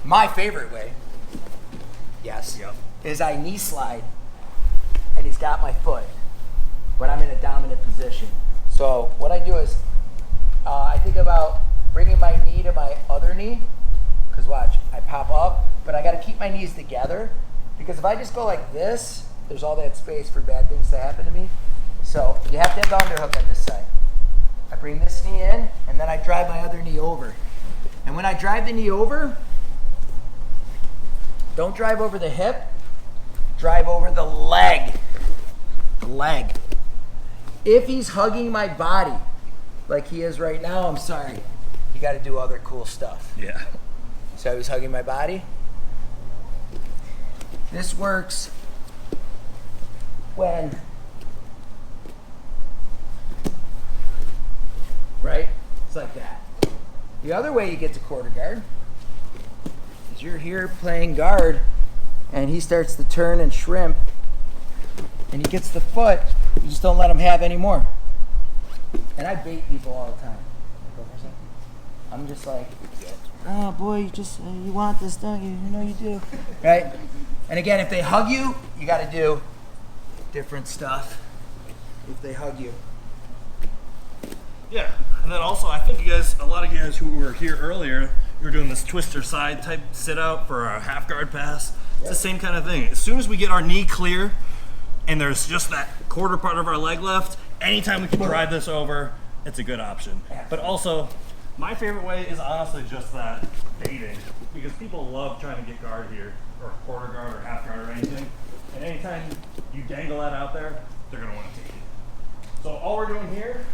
My favorite way, yes, Yep. is I knee slide, and he's got my foot, but I'm in a dominant position. So what I do is, I think about bringing my knee to my other knee, because watch, I pop up, but I got to keep my knees together, because if I just go like this, there's all that space for bad things to happen to me. So you have to have the underhook on this side. I bring this knee in, and then I drive my other knee over. And when I drive the knee over, don't drive over the hip, drive over the leg. Leg. If he's hugging my body, like he is right now, I'm sorry. You got to do other cool stuff. Yeah. So he's hugging my body. This works when, right? It's like that. The other way you get to quarter guard is you're here playing guard, and he starts to turn and shrimp, and he gets the foot. You just don't let him have any more. And I bait people all the time. I'm just like, oh boy, you want this, don't you? You know you do, right? And again, if they hug you, you got to do different stuff. If they hug you. Yeah, and then also I think a lot of you guys who were here earlier, you were doing this twister side type sit out for our half guard pass. It's the same kind of thing. As soon as we get our knee clear and there's just that quarter part of our leg left, anytime we can drive this over, it's a good option. But also, my favorite way is honestly just that baiting, because people love trying to get guard here, or quarter guard or half guard or anything. And anytime you dangle that out there, they're gonna want to take it. So all we're doing here,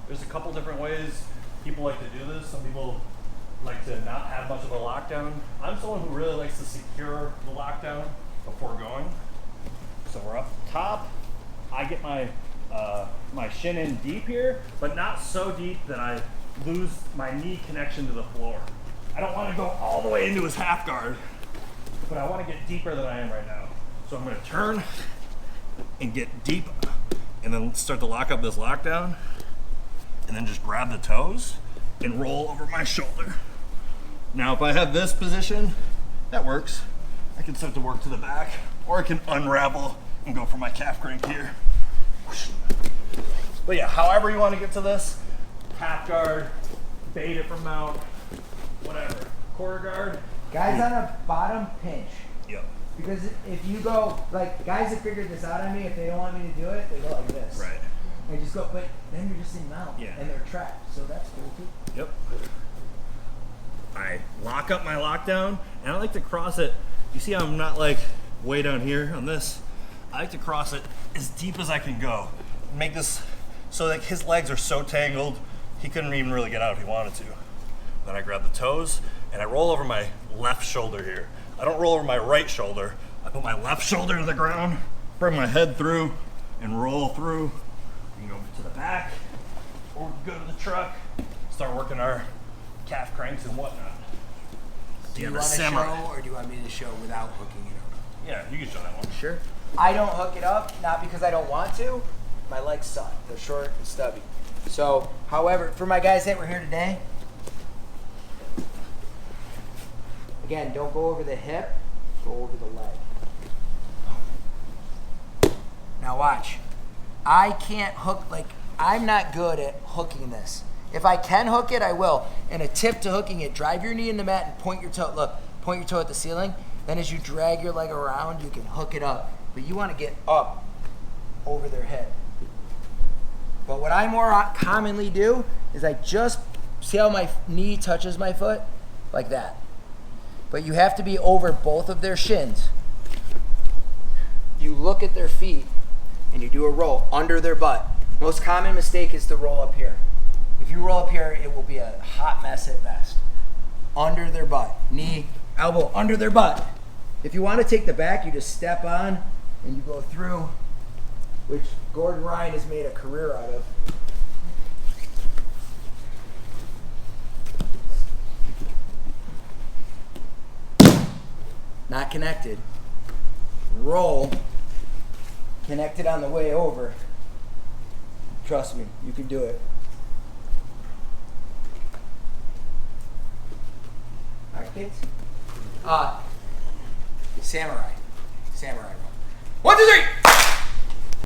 there's a couple different ways people like to do this. Some people like to not have much of a lockdown. I'm someone who really likes to secure the lockdown before going. So we're up top. I get my my shin in deep here, but not so deep that I lose my knee connection to the floor. I don't want to go all the way into his half guard, but I want to get deeper than I am right now. So I'm going to turn and get deep, and then start to lock up this lockdown, and then just grab the toes and roll over my shoulder. Now, if I have this position, that works. I can start to work to the back, or I can unravel and go for my calf crank here. But yeah, however you want to get to this, half guard, bait it from mount, whatever. Quarter guard. Guys on a bottom pinch. Yep. Because if you go, like, guys that figured this out on me, if they don't want me to do it, they go like this. Right. And just go, but then you're just in mount. Yeah. And they're trapped. So that's cool too. Yep. I lock up my lockdown, and I like to cross it. You see how I'm not like way down here on this? I like to cross it as deep as I can go. Make this so like his legs are so tangled, he couldn't even really get out if he wanted to. Then I grab the toes, and I roll over my left shoulder here. I don't roll over my right shoulder. I put my left shoulder to the ground, bring my head through, and roll through. We can go to the back, or we can go to the truck, start working our calf cranks and whatnot. Do you want to show, or do you want me to show without hooking it up? Yeah, you can show that one. Sure. I don't hook it up, not because I don't want to. My legs suck. They're short and stubby. So, however, for my guys that were here today, again, don't go over the hip, go over the leg. Now watch. I can't hook, like, I'm not good at hooking this. If I can hook it, I will. And a tip to hooking it, drive your knee in the mat and point your toe, look, point your toe at the ceiling. Then as you drag your leg around, you can hook it up. But you want to get up over their head. But what I more commonly do is I just, see how my knee touches my foot? Like that. But you have to be over both of their shins. You look at their feet and you do a roll under their butt. Most common mistake is to roll up here. If you roll up here, it will be a hot mess at best. Under their butt. Knee, elbow, under their butt. If you want to take the back, you just step on and you go through, which Gordon Ryan has made a career out of. Not connected. Roll. Connected on the way over. Trust me, you can do it. All right, kids? Samurai. Samurai roll. 1, 2, 3.